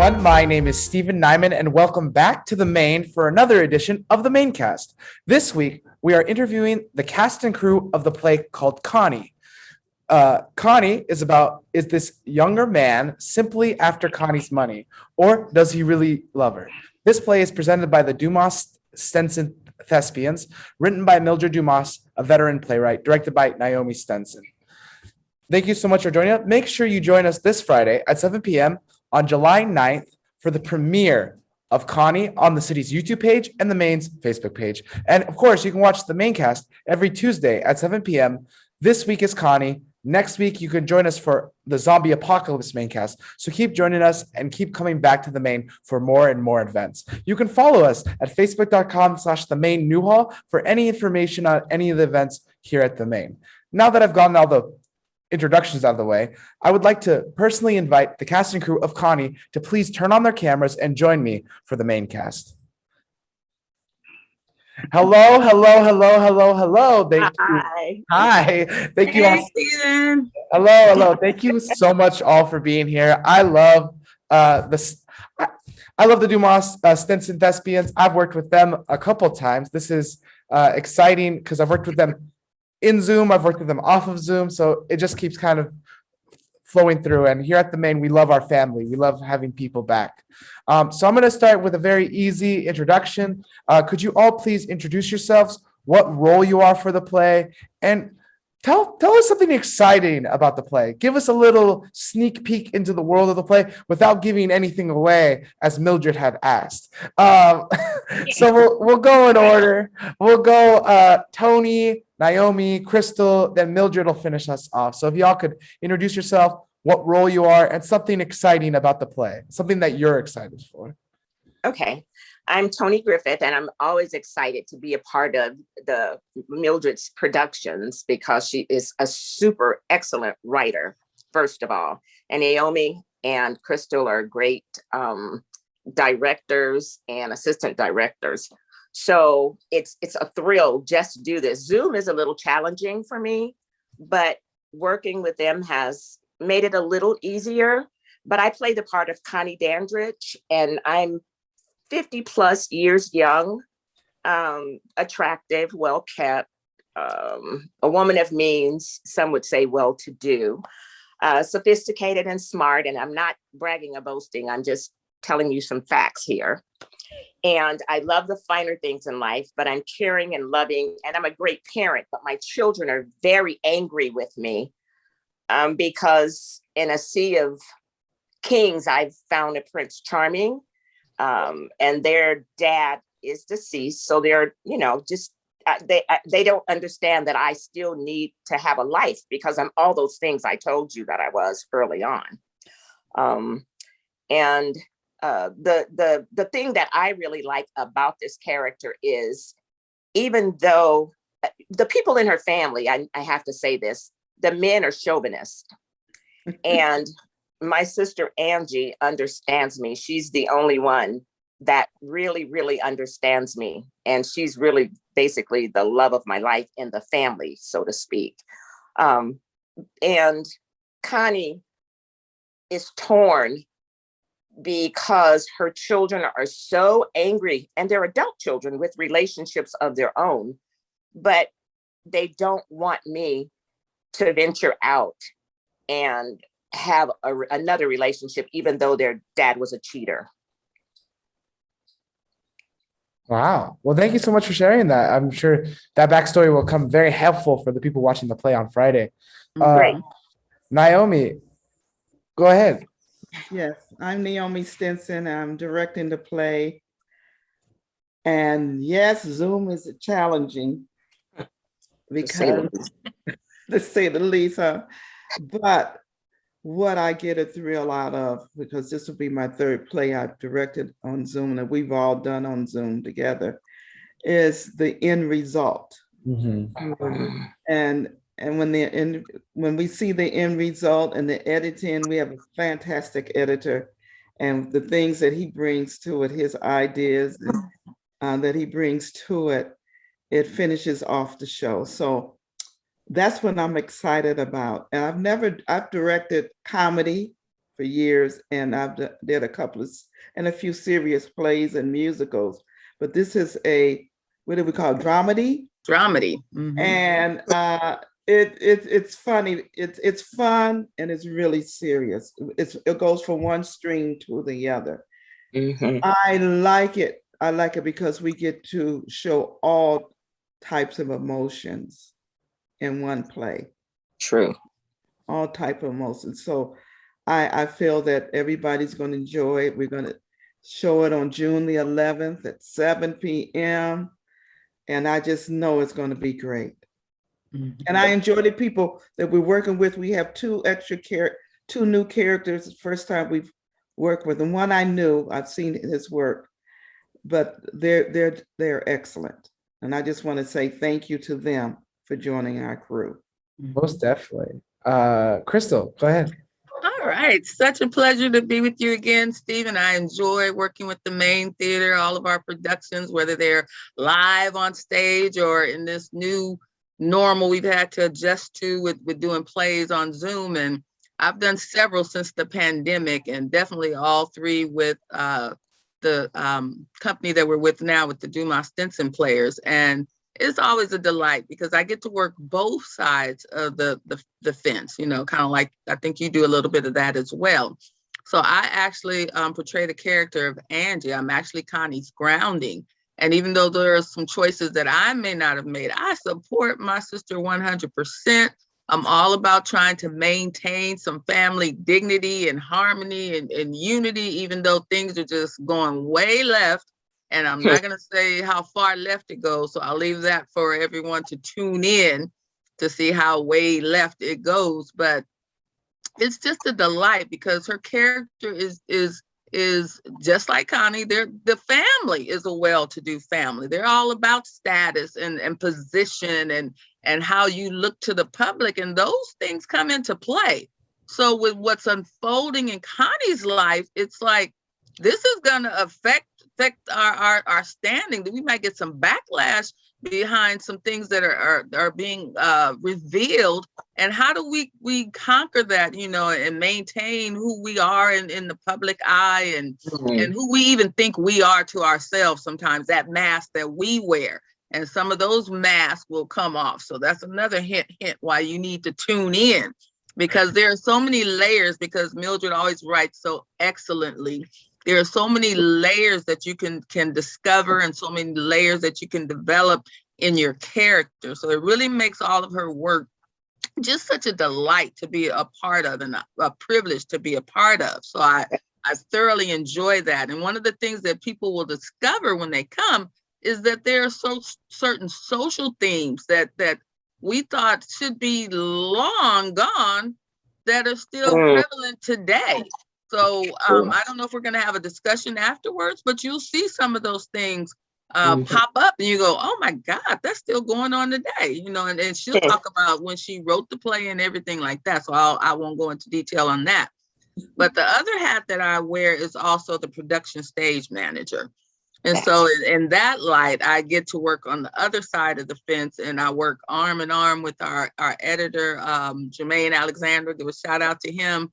everyone. My name is Stephen Nyman, and welcome back to the Main for another edition of the MAINcast. This week, we are interviewing the cast and crew of the play called Connie. Connie is this younger man simply after Connie's money, or does he really love her? This play is presented by the Dumas-Stenson Thespians, written by Mildred Dumas, a veteran playwright, directed by Naomi Stenson. Thank you so much for joining us. Make sure you join us this Friday at 7 p.m. on July 9th for the premiere of Connie on the city's YouTube page and the Main's Facebook page. And of course, you can watch the MAINcast every Tuesday at 7 p.m. This week is Connie. Next week, you can join us for the Zombie Apocalypse MAINcast. So keep joining us and keep coming back to the Main for more and more events. You can follow us at facebook.com/the Main Newhall for any information on any of the events here at the Main. Now that I've gotten all the introductions out of the way, I would like to personally invite the cast and crew of Connie to please turn on their cameras and join me for the MAINcast. Hello. Hi. Thank you all. Steven. Hello. Thank you so much all for being here. I love this. I love the Dumas-Stenson Thespians. I've worked with them a couple times. This is exciting because I've worked with them in Zoom, I've worked with them off of Zoom, so it just keeps kind of flowing through. And here at the Main, we love our family. We love having people back. So I'm going to start with a very easy introduction. Could you all please introduce yourselves, what role you are for the play, and tell us something exciting about the play. Give us a little sneak peek into the world of the play without giving anything away, as Mildred had asked. So we'll go in order. We'll go Tony, Naomi, Crystal, then Mildred will finish us off. So if y'all could introduce yourself, what role you are, and something exciting about the play, something that you're excited for. Okay, I'm Tony Griffith, and I'm always excited to be a part of the Mildred's productions because she is a super excellent writer, first of all. And Naomi and Crystal are great directors and assistant directors. So it's a thrill just to do this. Zoom is a little challenging for me, but working with them has made it a little easier. But I play the part of Connie Dandridge, and I'm 50 plus years young, attractive, well-kept, a woman of means, some would say well-to-do, sophisticated and smart. And I'm not bragging or boasting. I'm just telling you some facts here. And I love the finer things in life, but I'm caring and loving, and I'm a great parent, but my children are very angry with me because in a sea of kings, I've found a Prince Charming, and their dad is deceased. So they're, just, they don't understand that I still need to have a life because I'm all those things I told you that I was early on. The thing that I really like about this character is, even though the people in her family, I have to say this, the men are chauvinists. And my sister Angie understands me. She's the only one that really, really understands me. And she's really basically the love of my life in the family, so to speak. And Connie is torn because her children are so angry, and they're adult children with relationships of their own, but they don't want me to venture out and have another relationship, even though their dad was a cheater. Wow. Well, thank you so much for sharing that. I'm sure that backstory will come very helpful for the people watching the play on Friday. Great. Naomi, go ahead. Yes, I'm Naomi Stenson. I'm directing the play. And yes, Zoom is challenging because, to say the least, but what I get a thrill out of, because this will be my third play I've directed on Zoom that we've all done on Zoom together, is the end result. Mm-hmm. And when we see the end result and the editing, we have a fantastic editor, and the things that he brings to it, his ideas that he brings to it, it finishes off the show. So that's what I'm excited about. And I've directed comedy for years, and did a couple of and a few serious plays and musicals. But this is a, what do we call it, dramedy? Dramedy. Mhm. And it's funny. It's fun and it's really serious. It goes from one stream to the other. Mhm. I like it. I like it because we get to show all types of emotions in one play. True. All type of emotions. So I feel that everybody's going to enjoy it. We're going to show it on June the 11th at 7 p.m. And I just know it's going to be great. Mhm. And I enjoy the people that we're working with. We have two new characters. The first time we've worked with them. One I knew, I've seen his work, but they're excellent. And I just want to say thank you to them for joining our crew. Most definitely. Crystal, go ahead. All right. Such a pleasure to be with you again, Stephen. I enjoy working with the Main Theater, all of our productions, whether they're live on stage or in this new normal we've had to adjust to with doing plays on Zoom. And I've done several since the pandemic, and definitely all three with the company that we're with now with the Dumas-Stenson players. And it's always a delight because I get to work both sides of the fence, you know, kind of like I think you do a little bit of that as well. So I actually portray the character of Angie. I'm actually Connie's grounding. And even though there are some choices that I may not have made, I support my sister 100%. I'm all about trying to maintain some family dignity and harmony and unity, even though things are just going way left. And I'm not going to say how far left it goes. So I'll leave that for everyone to tune in to see how way left it goes. But it's just a delight because her character is just like Connie. The family is a well-to-do family. They're all about status and position and how you look to the public, and those things come into play. So with what's unfolding in Connie's life, it's like this is going to affect our standing. We might get some backlash behind some things that are being revealed. And how do we conquer that, you know, and maintain who we are in the public eye and who we even think we are to ourselves sometimes, that mask that we wear. And some of those masks will come off. So that's another hint why you need to tune in, because there are so many layers, because Mildred always writes so excellently. There are so many layers that you can discover and so many layers that you can develop in your character. So it really makes all of her work just such a delight to be a part of and a privilege to be a part of. So I thoroughly enjoy that. And one of the things that people will discover when they come is that there are certain social themes that we thought should be long gone that are still prevalent today. So I don't know if we're going to have a discussion afterwards, but you'll see some of those things pop up and you go, oh my God, that's still going on today, you know, and she'll talk about when she wrote the play and everything like that. So I won't go into detail on that. But the other hat that I wear is also the production stage manager. And so in that light, I get to work on the other side of the fence, and I work arm in arm with our editor, Jermaine Alexander. Give a shout out to him.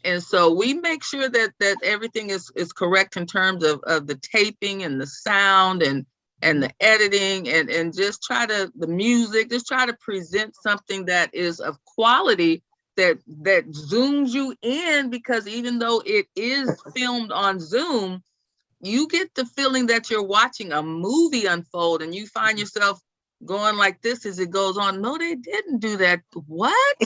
And so we make sure that everything is correct in terms of the taping and the sound and the editing and just the music, just try to present something that is of quality that zooms you in, because even though it is filmed on Zoom, you get the feeling that you're watching a movie unfold and you find yourself going like this as it goes on. No, they didn't do that. What?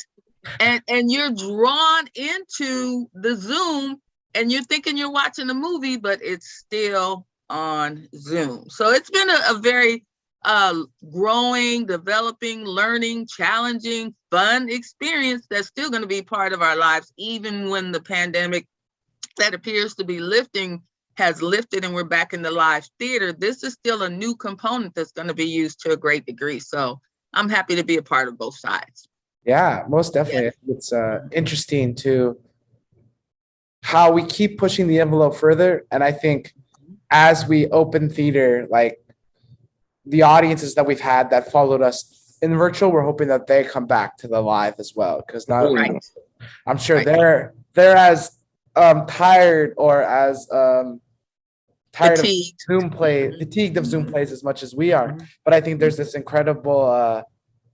And you're drawn into the Zoom and you're thinking you're watching a movie, but it's still on Zoom. So it's been a very growing, developing, learning, challenging, fun experience that's still going to be part of our lives, even when the pandemic that appears to be lifting has lifted and we're back in the live theater. This is still a new component that's going to be used to a great degree. So I'm happy to be a part of both sides. Yeah, most definitely. Yeah. It's interesting to how we keep pushing the envelope further. And I think as we open theater, like the audiences that we've had that followed us in virtual, we're hoping that they come back to the live as well. Because now I'm sure they're as tired or as tired Fatigued. of Zoom play, fatigued of Zoom plays as much as we are. But I think there's this incredible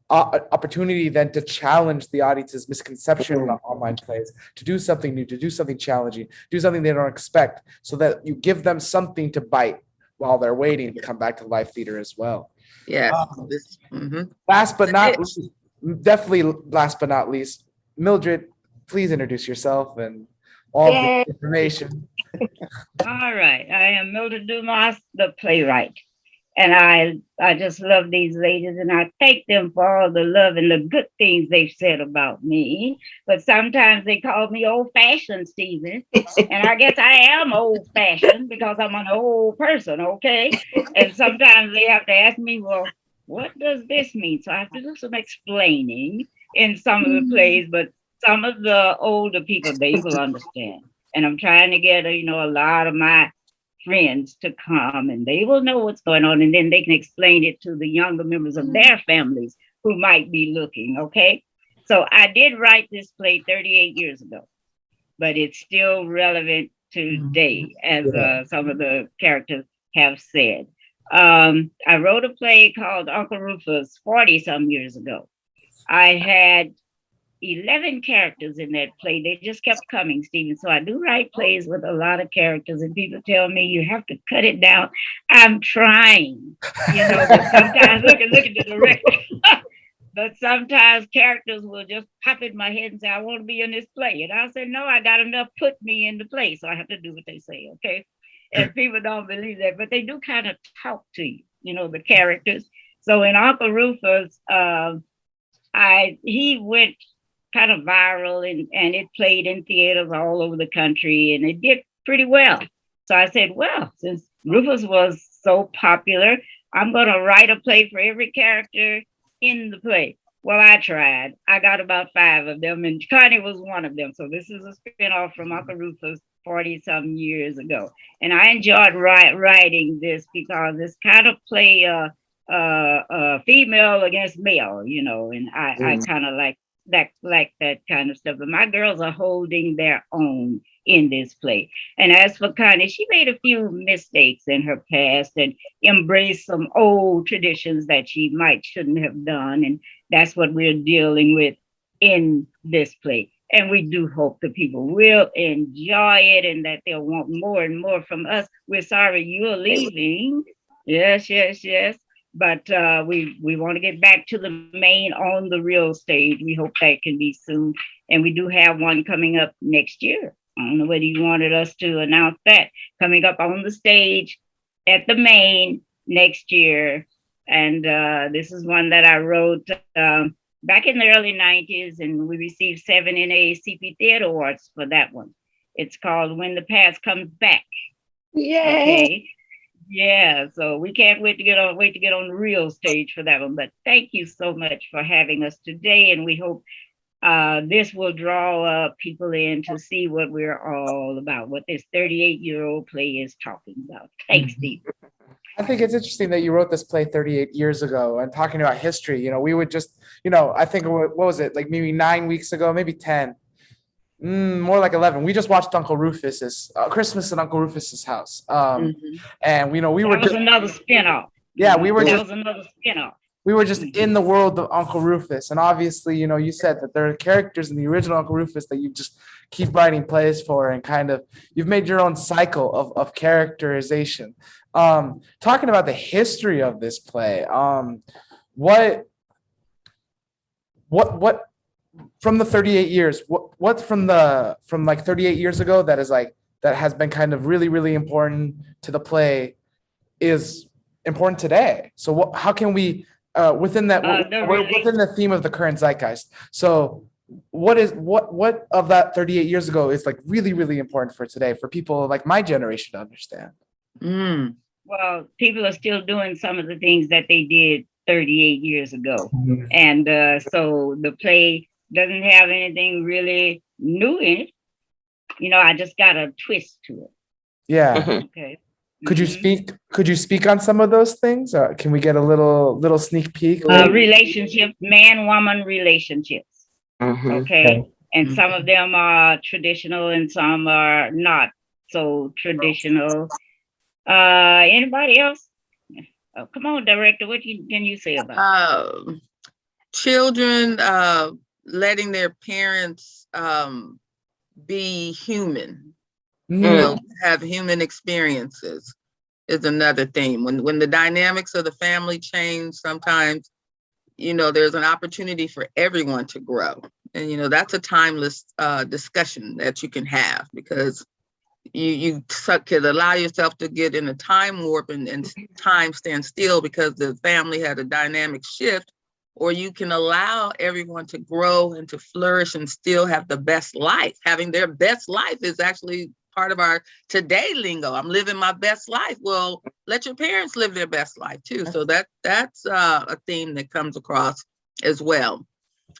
opportunity then to challenge the audience's misconception of online plays, to do something new, to do something challenging, do something they don't expect, so that you give them something to bite while they're waiting to come back to live theater as well. Yes. Last but not least, definitely last but not least, Mildred, please introduce yourself and all the information. All right. I am Mildred Dumas, the playwright. And I just love these ladies, and I thank them for all the love and the good things they've said about me. But sometimes they call me old-fashioned, Stephen. And I guess I am old-fashioned because I'm an old person, okay? And sometimes they have to ask me, well, what does this mean? So I have to do some explaining in some of the plays, but some of the older people, they will understand. And I'm trying to get, a lot of my friends to come, and they will know what's going on, and then they can explain it to the younger members of their families who might be looking, okay? So I did write this play 38 years ago, but it's still relevant today, as some of the characters have said. I wrote a play called Uncle Rufus 40-some years ago. I had 11 characters in that play. They just kept coming, Stephen. So I do write plays with a lot of characters, and people tell me you have to cut it down. I'm trying, but sometimes look at the director. But sometimes characters will just pop in my head and say, I want to be in this play. And I'll say, no, I got enough put me in the play. So I have to do what they say, okay? And people don't believe that, but they do kind of talk to you, the characters. So in Uncle Rufus, he went kind of viral, and it played in theaters all over the country, and it did pretty well. So I said, well, since Rufus was so popular, I'm going to write a play for every character in the play. Well, I tried. I got about 5 of them, and Connie was one of them. So this is a spinoff from Uncle Rufus 40-some years ago. And I enjoyed writing this because it's kind of play female against male, and I kind of like that kind of stuff. But my girls are holding their own in this play. And as for Connie, she made a few mistakes in her past and embraced some old traditions that she shouldn't have done. And that's what we're dealing with in this play. And we do hope that people will enjoy it and that they'll want more and more from us. We're sorry you're leaving. Yes. But we want to get back to the main on the real stage. We hope that can be soon. And we do have one coming up next year. I don't know whether you wanted us to announce that. Coming up on the stage at the Main next year. And this is one that I wrote back in the early 90s, and we received 7 NAACP Theater Awards for that one. It's called When the Past Comes Back. Yay! Okay. Yeah, so we can't wait to get on the real stage for that one. But thank you so much for having us today, and we hope this will draw people in to see what we're all about, what this 38-year-old play is talking about. Thanks, Steve. I think it's interesting that you wrote this play 38 years ago and talking about history. We would just, I think, what was it, like maybe 9 weeks ago, maybe 10. More like 11. We just watched Uncle Rufus's Christmas at Uncle Rufus's house. And we were just another spinoff. Yeah, that was another spinoff. We were just in the world of Uncle Rufus. And obviously, you said that there are characters in the original Uncle Rufus that you just keep writing plays for, and kind of you've made your own cycle of characterization. Talking about the history of this play, what from the 38 years, what from like 38 years ago that has been kind of really, really important to the play is important today? So how can we within the theme of the current zeitgeist? So what of that 38 years ago is like really, really important for today for people like my generation to understand? Well, people are still doing some of the things that they did 38 years ago. And so the play doesn't have anything really new in it. I just got a twist to it. Yeah. Okay. Could you speak on some of those things? Can we get a little sneak peek? Relationships, man-woman relationships. Okay. and some of them are traditional and some are not so traditional. Anybody else? Oh, come on, director, can you say about it? Children letting their parents be human, have human experiences is another theme. When the dynamics of the family change, sometimes, there's an opportunity for everyone to grow. And, that's a timeless discussion that you can have, because you could allow yourself to get in a time warp and time stand still because the family had a dynamic shift, or you can allow everyone to grow and to flourish and still have the best life. Having their best life is actually part of our today lingo. I'm living my best life. Well, let your parents live their best life too. So that's a theme that comes across as well.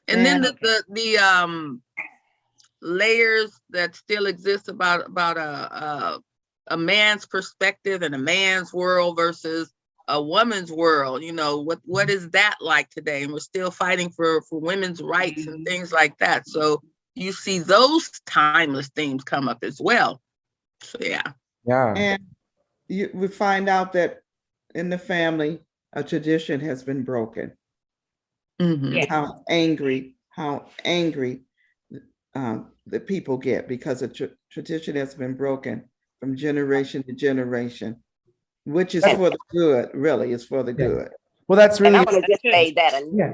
And then the layers that still exist about a man's perspective and a man's world versus a woman's world. What is that like today? And we're still fighting for women's rights and things like that. So you see those timeless themes come up as well. So yeah. And we find out that in the family, a tradition has been broken. Yeah. How angry the people get because a tradition has been broken from generation to generation, which is for the good, really, is for the good. Well, that's really. And I want to just say that. Yeah.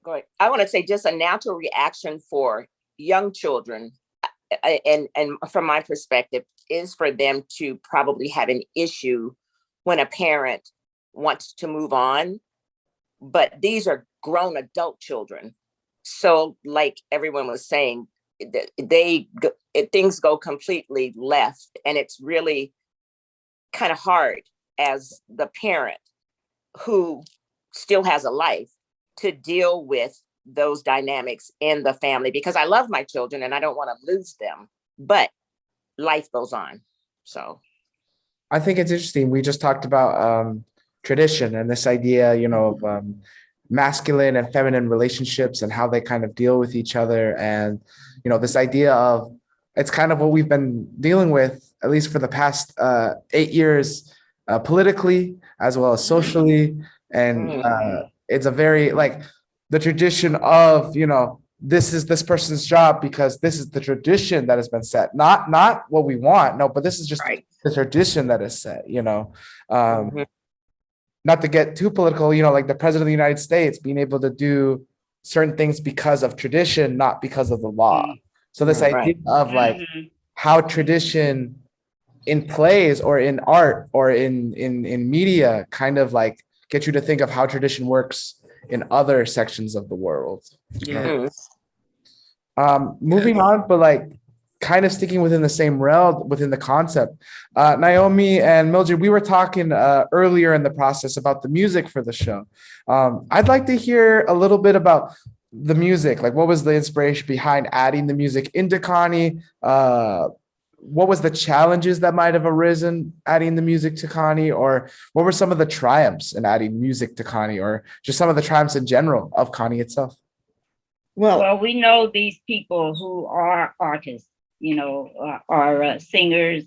Go ahead. I want to say just a natural reaction for young children, and from my perspective, is for them to probably have an issue when a parent wants to move on. But these are grown adult children. So like everyone was saying, things go completely left. And it's really kind of hard as the parent who still has a life to deal with those dynamics in the family, because I love my children and I don't want to lose them, but life goes on. So I think it's interesting. We just talked about tradition and this idea, of masculine and feminine relationships and how they kind of deal with each other. And, this idea of, it's kind of what we've been dealing with, at least for the past 8 years, politically, as well as socially. And it's a very, like, the tradition of, this is this person's job because this is the tradition that has been set, not what we want. No, but this is just the tradition that is set, not to get too political, like the president of the United States being able to do certain things because of tradition, not because of the law. So this idea of like how tradition in plays or in art or in media kind of like get you to think of how tradition works in other sections of the world. Moving on, but like kind of sticking within the same realm, within the concept. Naomi and Mildred, we were talking earlier in the process about the music for the show. I'd like to hear a little bit about the music. Like, what was the inspiration behind adding the music into Connie? What was the challenges that might have arisen adding the music to Connie? Or what were some of the triumphs in adding music to Connie, or just some of the triumphs in general of Connie itself? Well, we know these people who are artists, are singers.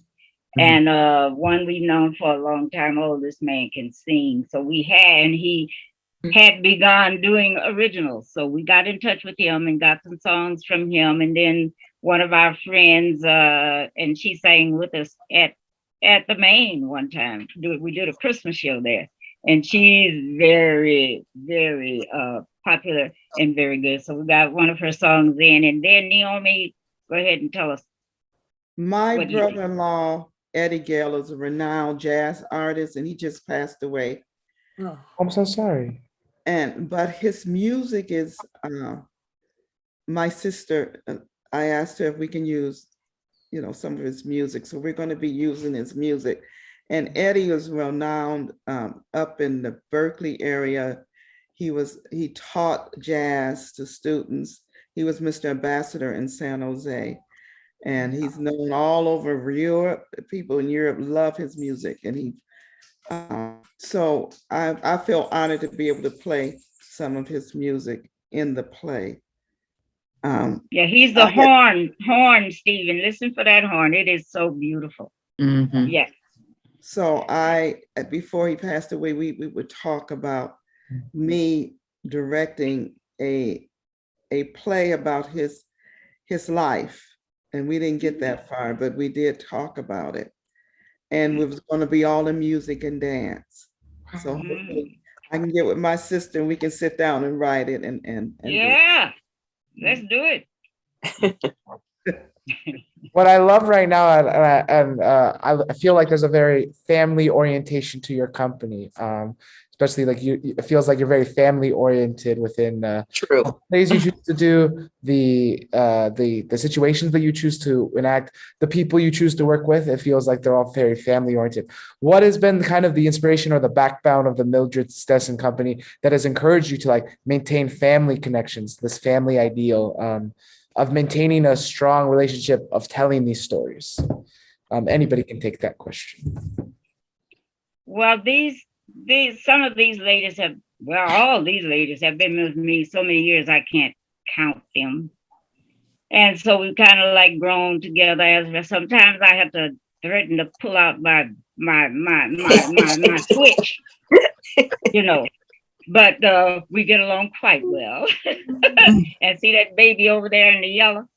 And one we've known for a long time, oh, this man can sing. So he had begun doing originals. So we got in touch with him and got some songs from him. And then one of our friends, and she sang with us at the Main one time. We did a Christmas show there. And she's very, very popular and very good. So we got one of her songs in. And then Naomi, go ahead and tell us. My brother-in-law, Eddie Gale, is a renowned jazz artist, and he just passed away. Oh, I'm so sorry. But his music is, my sister, I asked her if we can use, some of his music. So we're going to be using his music. And Eddie is renowned up in the Berkeley area. He taught jazz to students. He was Mr. Ambassador in San Jose. And he's known all over Europe. People in Europe love his music. And so I feel honored to be able to play some of his music in the play. Yeah, he's the horn, Stephen. Listen for that horn. It is so beautiful. Mhm. Yes. So before he passed away, we would talk about me directing a play about his life. And we didn't get that far, but we did talk about it. And it was going to be all in music and dance. So hopefully I can get with my sister and we can sit down and write it and do it. Yeah, let's do it. What I love right now, and I feel like there's a very family orientation to your company, especially like it feels like you're very family oriented within True. the plays you choose to do, the situations that you choose to enact, the people you choose to work with. It feels like they're all very family oriented. What has been kind of the inspiration or the backbone of the Mildred Stenson company that has encouraged you to like maintain family connections, this family ideal? Of maintaining a strong relationship of telling these stories? Anybody can take that question. Well, some of these ladies all these ladies have been with me so many years, I can't count them. And so we've kind of like grown together. As sometimes I have to threaten to pull out my switch, you know. But we get along quite well. And see that baby over there in the yellow?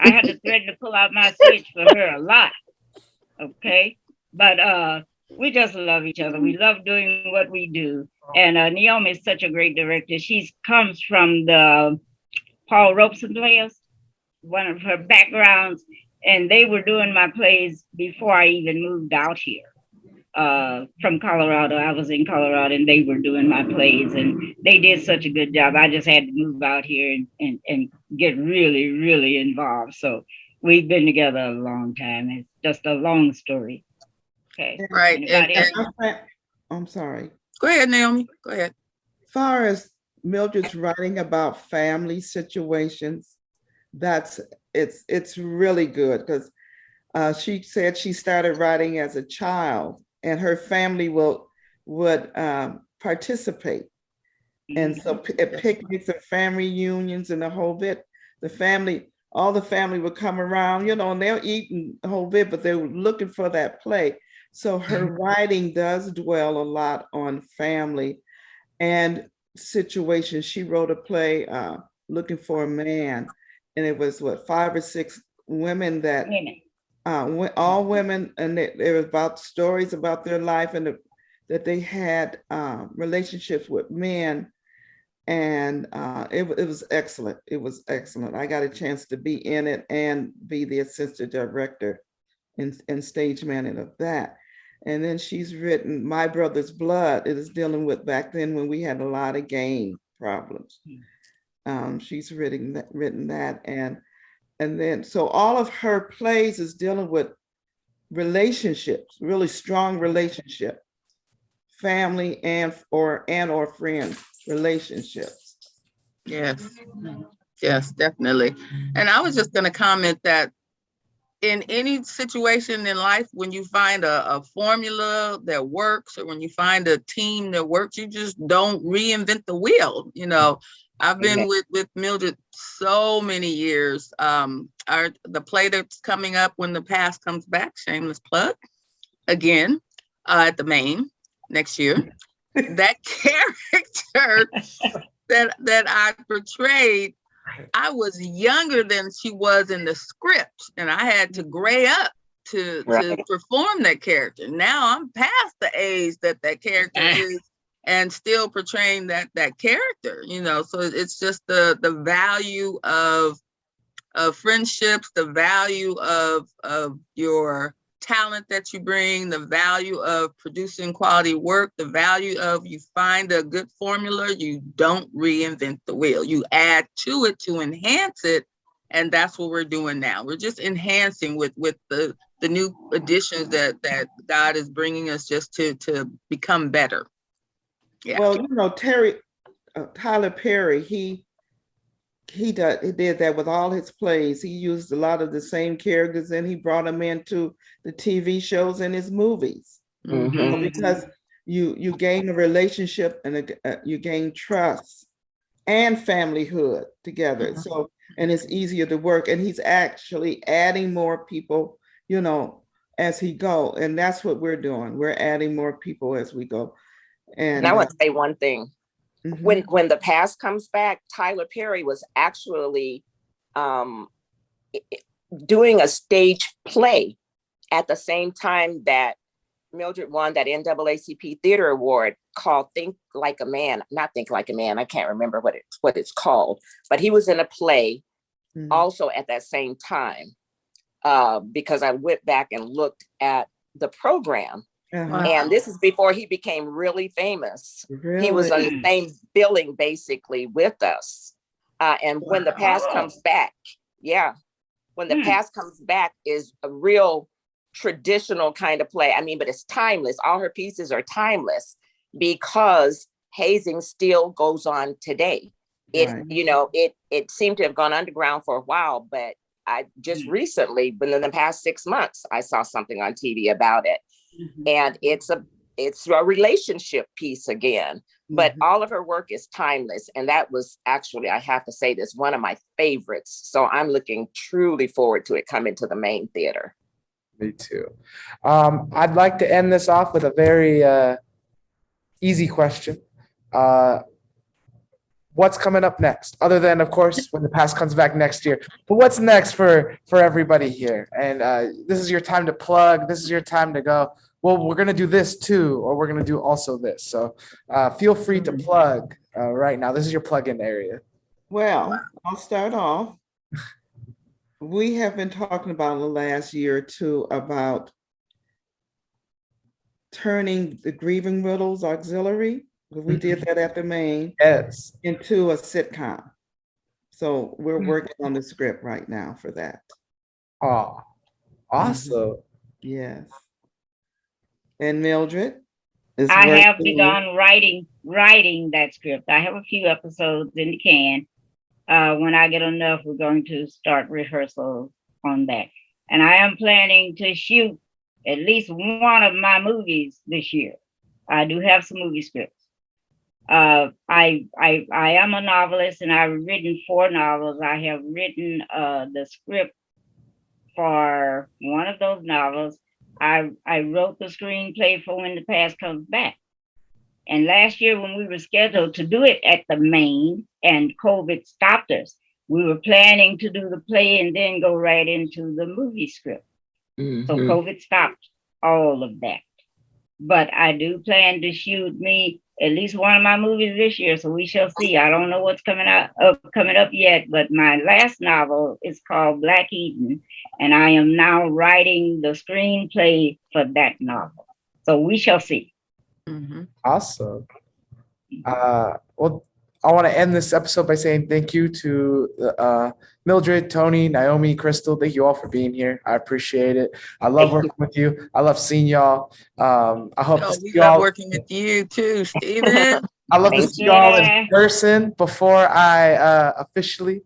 I had to threaten to pull out my switch for her a lot. Okay. But we just love each other. We love doing what we do. And Naomi is such a great director. She comes from the Paul Robeson players, one of her backgrounds, and they were doing my plays before I even moved out here. From Colorado. I was in Colorado and they were doing my plays and they did such a good job. I just had to move out here and get really, really involved. So we've been together a long time. It's just a long story. Okay. Right. I'm sorry. Go ahead, Naomi. Go ahead. As far as Mildred's writing about family situations, it's really good because she said she started writing as a child and her family would participate. And so at picnics and family reunions and the whole bit, all the family would come around, and they're eating the whole bit, but they were looking for that play. So her writing does dwell a lot on family and situations. She wrote a play, Looking for a Man, and it was 5 or 6 women that all women, and it was about stories about their life and that they had relationships with men, and it was excellent. It was excellent. I got a chance to be in it and be the assistant director and stage manager of that. And then she's written My Brother's Blood. It is dealing with back then when we had a lot of gang problems. She's written that, and then, so all of her plays is dealing with relationships, really strong relationship, family and or friend relationships. Yes. Yes, definitely. And I was just going to comment that in any situation in life, when you find a formula that works or when you find a team that works, you just don't reinvent the wheel. I've been with Mildred so many years. The play that's coming up When the Past Comes Back, shameless plug, again, at the Main next year. That character that I portrayed, I was younger than she was in the script, and I had to gray up to perform that character. Now I'm past the age that character is, and still portraying that character, so it's just the value of friendships, the value of your talent that you bring, the value of producing quality work, the value of you find a good formula, you don't reinvent the wheel, you add to it to enhance it. And that's what we're doing now. We're just enhancing with the new additions that God is bringing us just to become better. Yeah. Well, Tyler Perry, he did that with all his plays. He used a lot of the same characters and he brought them into the TV shows and his movies. Mm-hmm. Because you gain a relationship and you gain trust, and familyhood together. So, and it's easier to work. And he's actually adding more people, as he go. And that's what we're doing. We're adding more people as we go. And I want to say one thing. mhm. When the past comes back, Tyler Perry was actually doing a stage play at the same time that Mildred won that NAACP Theater Award called Think Like a Man, not Think Like a Man. I can't remember what it's called, but he was in a play also at that same time, because I went back and looked at the program. And this is before he became really famous. Really? He was on the same billing basically with us. And when the past comes back, when the past comes back is a real traditional kind of play. I mean, but it's timeless. All her pieces are timeless because hazing still goes on today. Right. It seemed to have gone underground for a while, but I just recently, within the past 6 months, I saw something on TV about it. And it's a relationship piece again, but all of her work is timeless. And that was actually, I have to say this, one of my favorites. So I'm looking truly forward to it coming to the main theater. Me too. I'd like to end this off with a very easy question. What's coming up next? Other than, of course, when the past comes back next year. But what's next for everybody here? And this is your time to plug. This is your time to go, well, we're going to do this too, or we're going to do also this. So feel free to plug right now. This is your plug-in area. Well, I'll start off. We have been talking about the last year or two about turning the Grieving Riddles auxiliary, we did that at the Main, Yes. into a sitcom. So we're working on the script right now for that. Oh, awesome. Yes. And Mildred is I have working begun writing that script. I have a few episodes in the can. When I get enough, we're going to start rehearsals on that. And I am planning to shoot at least one of my movies this year. I do have some movie scripts. I am a novelist, and I've written 4 novels. I have written the script for one of those novels. I wrote the screenplay for When the Past Comes Back. And last year, when we were scheduled to do it at the Main and COVID stopped us, we were planning to do the play and then go right into the movie script. So COVID stopped all of that. But I do plan to shoot me at least one of my movies this year, so we shall see. I don't know what's coming up yet, but my last novel is called Black Eden, and I am now writing the screenplay for that novel. So we shall see. Awesome. Well, I want to end this episode by saying thank you to Mildred, Tony, Naomi, Crystal. Thank you all for being here. I appreciate it. I love working with you. I love seeing y'all. I hope to see we y'all. love working with you too, Stephen. I love to see y'all in person before I officially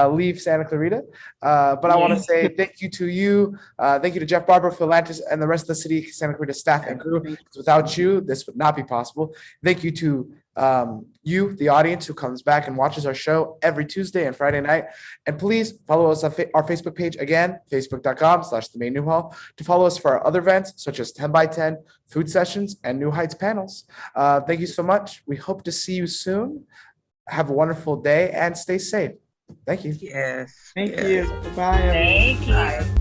leave Santa Clarita. But I want to say thank you to you. Thank you to Jeff Barber, Phil Lantis, and the rest of the City Santa Clarita staff and crew. Without you, this would not be possible. Thank you to you, the audience who comes back and watches our show every Tuesday and Friday night. And please follow us on our Facebook page again, facebook.com/The Main New Hall, to follow us for our other events such as 10 by 10, food sessions, and New Heights panels. Thank you so much. We hope to see you soon. Have a wonderful day and stay safe. Thank you. Yes. Thank you. Bye. Thank you. Bye.